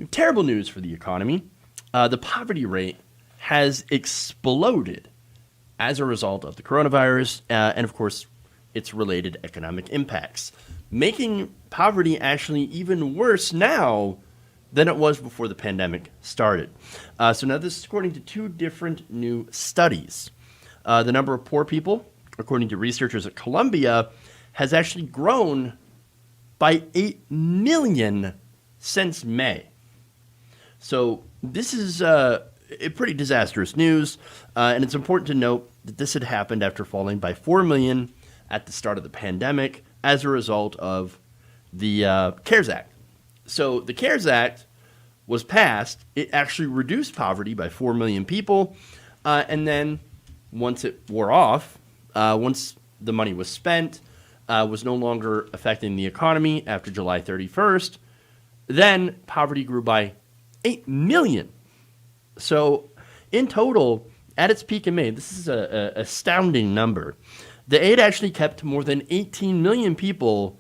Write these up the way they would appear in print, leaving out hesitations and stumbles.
Terrible news for the economy. The poverty rate has exploded as a result of the coronavirus and, of course, its related economic impacts, making poverty actually even worse now than it was before the pandemic started. So now this is according to two different new studies. The number of poor people, according to researchers at Columbia, has actually grown by 8 million since May. So this is pretty disastrous news, and it's important to note that this had happened after falling by 4 million at the start of the pandemic as a result of the CARES Act. So the CARES Act was passed. It actually reduced poverty by 4 million people, and then once it wore off, once the money was spent, was no longer affecting the economy after July 31st, then poverty grew by 8 million. So in total, at its peak in May, this is an astounding number. The aid actually kept more than 18 million people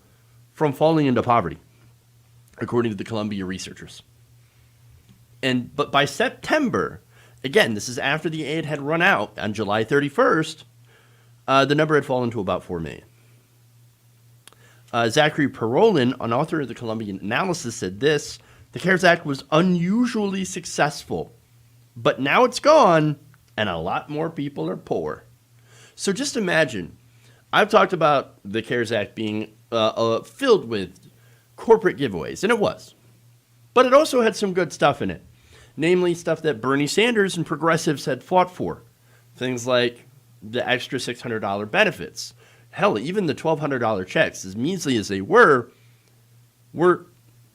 from falling into poverty, according to the Columbia researchers. But by September, again, this is after the aid had run out on July 31st, the number had fallen to about 4 million. Zachary Perolin, an author of the Columbian analysis, said this: the CARES Act was unusually successful, but now it's gone and a lot more people are poor. So just imagine, I've talked about the CARES Act being filled with corporate giveaways, and it was. But it also had some good stuff in it, namely stuff that Bernie Sanders and progressives had fought for. Things like the extra $600 benefits. Hell, even the $1,200 checks, as measly as they were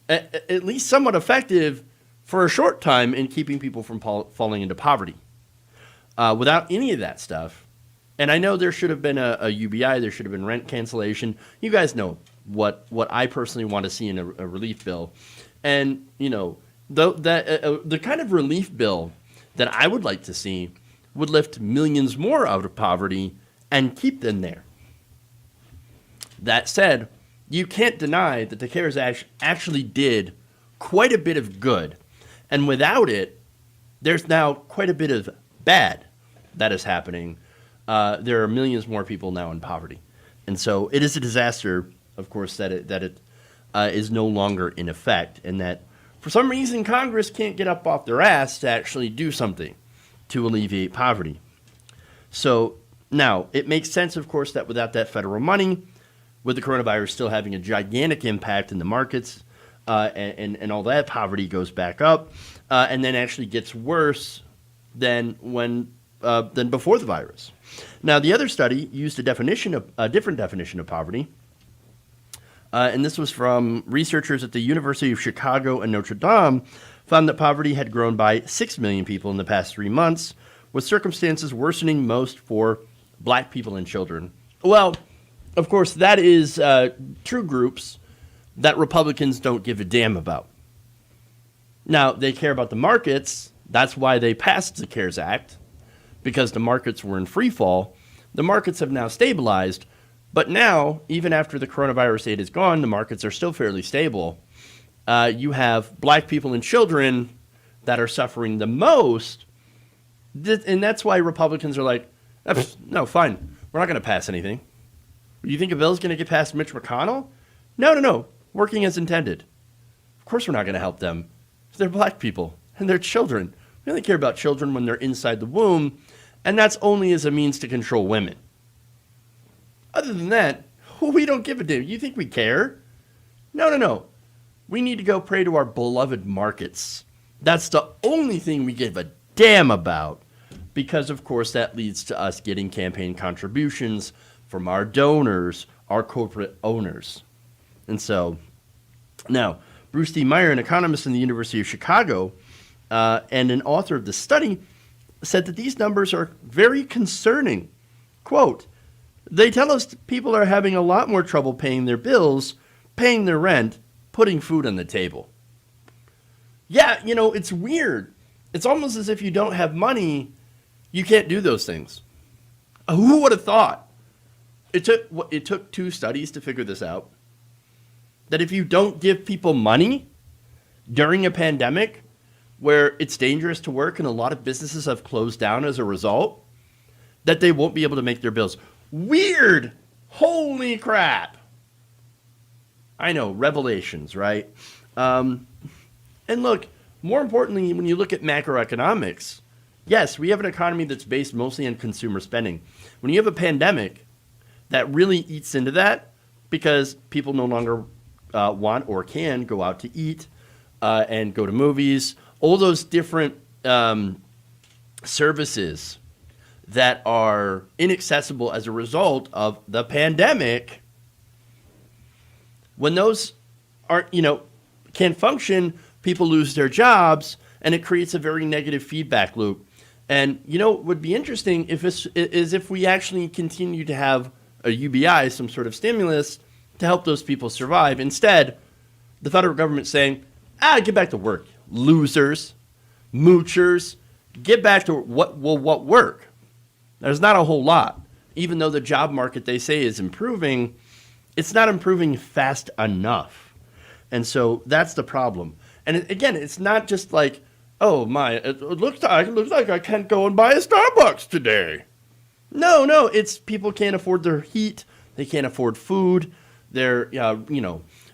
at least somewhat effective for a short time in keeping people from falling into poverty. Without any of that stuff, and I know there should have been a UBI, there should have been rent cancellation. You guys know what I personally want to see in a relief bill. And, you know, the kind of relief bill that I would like to see would lift millions more out of poverty and keep them there. That said, you can't deny that the CARES Act actually did quite a bit of good. And without it, there's now quite a bit of bad that is happening. There are millions more people now in poverty. And so it is a disaster, of course, that it is no longer in effect, and that for some reason Congress can't get up off their ass to actually do something to alleviate poverty. So now it makes sense, of course, that without that federal money, with the coronavirus still having a gigantic impact in the markets, and all that, poverty goes back up, and then actually gets worse than before the virus. Now, the other study used a different definition of poverty, and this was from researchers at the University of Chicago and Notre Dame, found that poverty had grown by 6 million people in the past 3 months, with circumstances worsening most for black people and children. Well, of course, that is true groups that Republicans don't give a damn about. Now, they care about the markets. That's why they passed the CARES Act, because the markets were in free fall. The markets have now stabilized, but now, even after the coronavirus aid is gone, the markets are still fairly stable. You have black people and children that are suffering the most, and that's why Republicans are like, no, fine, we're not going to pass anything. You think a bill is going to get past Mitch McConnell? No, working as intended. Of course we're not going to help them. They're black people, and they're children. We only care about children when they're inside the womb, and that's only as a means to control women. Other than that, we don't give a damn. You think we care? No. We need to go pray to our beloved markets. That's the only thing we give a damn about, because, of course, that leads to us getting campaign contributions from our donors, our corporate owners. And so, now, Bruce D. Meyer, an economist in the University of Chicago and an author of the study, said that these numbers are very concerning. Quote, they tell us people are having a lot more trouble paying their bills, paying their rent, putting food on the table. Yeah, it's weird. It's almost as if you don't have money, you can't do those things. Who would have thought? It took 2 studies to figure this out. That if you don't give people money, during a pandemic where it's dangerous to work and a lot of businesses have closed down as a result, that they won't be able to make their bills. Weird. Holy crap. I know, revelations, right? And look, more importantly, when you look at macroeconomics, yes, we have an economy that's based mostly on consumer spending. When you have a pandemic, that really eats into that because people no longer want or can go out to eat and go to movies. All those different services that are inaccessible as a result of the pandemic, when those aren't, can't function, people lose their jobs, and it creates a very negative feedback loop. And, what would be interesting if we actually continue to have a UBI, some sort of stimulus, to help those people survive. Instead, the federal government saying, get back to work, losers, moochers, get back to what work. There's not a whole lot. Even though the job market, they say, is improving, it's not improving fast enough. And so that's the problem. And again, it's not just like, it looks like I can't go and buy a Starbucks today. No, it's people can't afford their heat. They can't afford food. They're,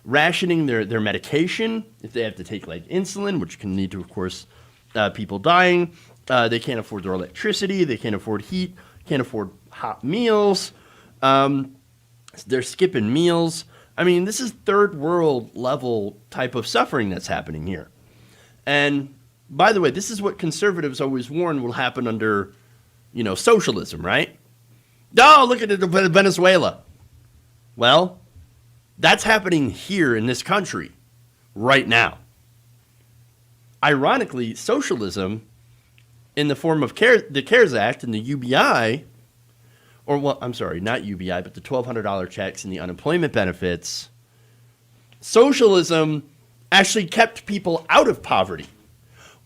rationing their medication if they have to take like insulin, which can lead to, of course, people dying. They can't afford their electricity. They can't afford heat. Can't afford hot meals. They're skipping meals. I mean, this is third world level type of suffering that's happening here. And by the way, this is what conservatives always warn will happen under, socialism, right? Oh, look at Venezuela. Well, that's happening here in this country right now. Ironically, socialism in the form of the CARES Act and the UBI, not UBI, but the $1,200 checks and the unemployment benefits, socialism actually kept people out of poverty.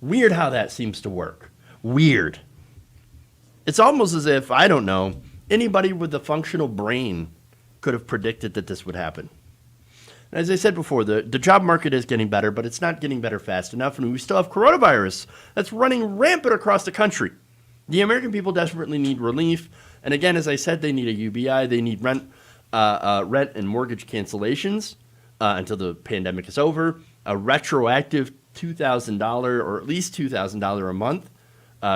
Weird how that seems to work. Weird. It's almost as if, I don't know, anybody with a functional brain could have predicted that this would happen. And as I said before, the job market is getting better, but it's not getting better fast enough, and we still have coronavirus that's running rampant across the country. The American people desperately need relief, and again, as I said, they need a UBI, they need rent and mortgage cancellations until the pandemic is over, a retroactive $2,000 or at least $2,000 a month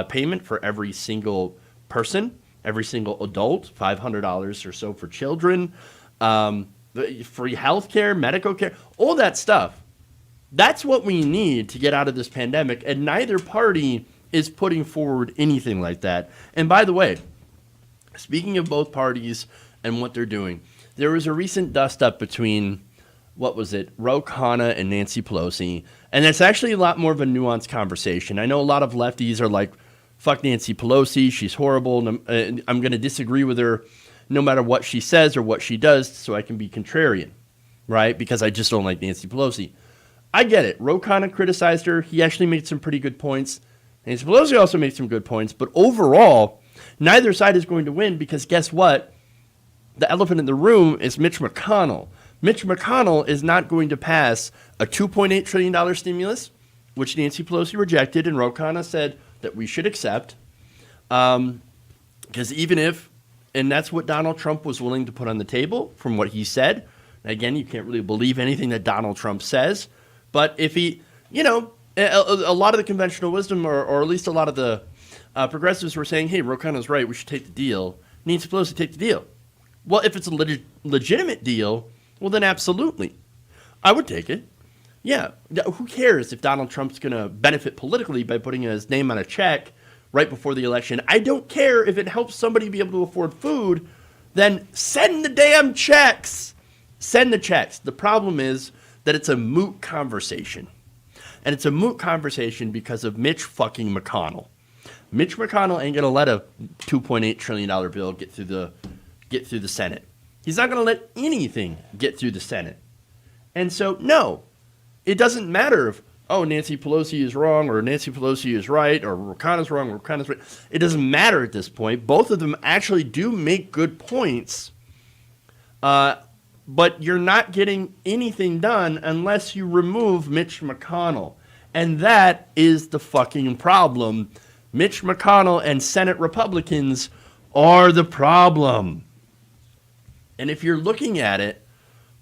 payment for every single person, every single adult, $500 or so for children, free health care, medical care, all that stuff. That's what we need to get out of this pandemic, and neither party is putting forward anything like that. And by the way, speaking of both parties and what they're doing, there was a recent dust-up between, Ro Khanna and Nancy Pelosi, and it's actually a lot more of a nuanced conversation. I know a lot of lefties are like, fuck Nancy Pelosi, she's horrible, and I'm going to disagree with her no matter what she says or what she does so I can be contrarian, right? Because I just don't like Nancy Pelosi. I get it. Ro Khanna criticized her. He actually made some pretty good points. Nancy Pelosi also made some good points. But overall, neither side is going to win because guess what? The elephant in the room is Mitch McConnell. Mitch McConnell is not going to pass a $2.8 trillion stimulus, which Nancy Pelosi rejected and Ro Khanna said that we should accept. Because even if, and that's what Donald Trump was willing to put on the table from what he said. Again, you can't really believe anything that Donald Trump says. But if he, a lot of the conventional wisdom, or at least a lot of the progressives were saying, hey, Ro Khanna's right, we should take the deal. Nancy Pelosi, take the deal. Well, if it's a legitimate deal, well, then absolutely. I would take it. Yeah. Who cares if Donald Trump's going to benefit politically by putting his name on a check right before the election? I don't care if it helps somebody be able to afford food. Then send the damn checks. Send the checks. The problem is that it's a moot conversation. And it's a moot conversation because of Mitch fucking McConnell. Mitch McConnell ain't going to let a $2.8 trillion bill get through the Senate. He's not going to let anything get through the Senate. And so, no, it doesn't matter if, Nancy Pelosi is wrong or Nancy Pelosi is right or Ro Khanna's wrong or Ro Khanna's right. It doesn't matter at this point. Both of them actually do make good points. But you're not getting anything done unless you remove Mitch McConnell. And that is the fucking problem. Mitch McConnell and Senate Republicans are the problem. And if you're looking at it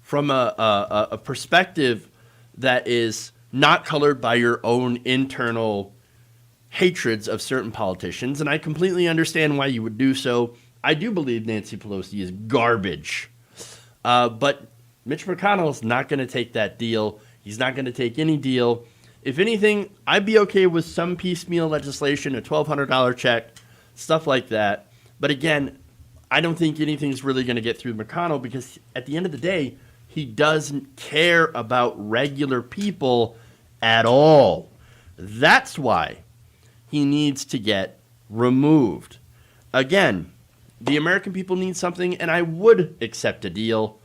from a perspective that is not colored by your own internal hatreds of certain politicians, and I completely understand why you would do so. I do believe Nancy Pelosi is garbage. But Mitch McConnell is not going to take that deal. He's not going to take any deal. If anything, I'd be okay with some piecemeal legislation, a $1,200 check, stuff like that. But again, I don't think anything's really going to get through McConnell because at the end of the day, he doesn't care about regular people at all. That's why he needs to get removed. Again, the American people need something, and I would accept a deal,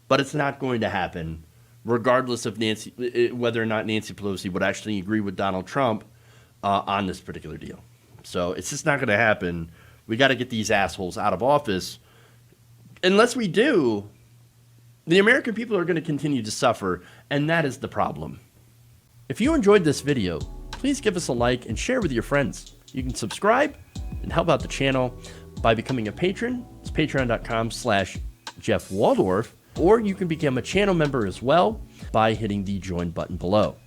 but it's not going to happen, regardless of whether or not Nancy Pelosi would actually agree with Donald Trump on this particular deal. So it's just not going to happen. We got to get these assholes out of office. Unless we do, the American people are going to continue to suffer, and that is the problem. If you enjoyed this video, please give us a like and share with your friends. You can subscribe and help out the channel by becoming a patron. It's patreon.com/Jeff Waldorf, or you can become a channel member as well by hitting the join button below.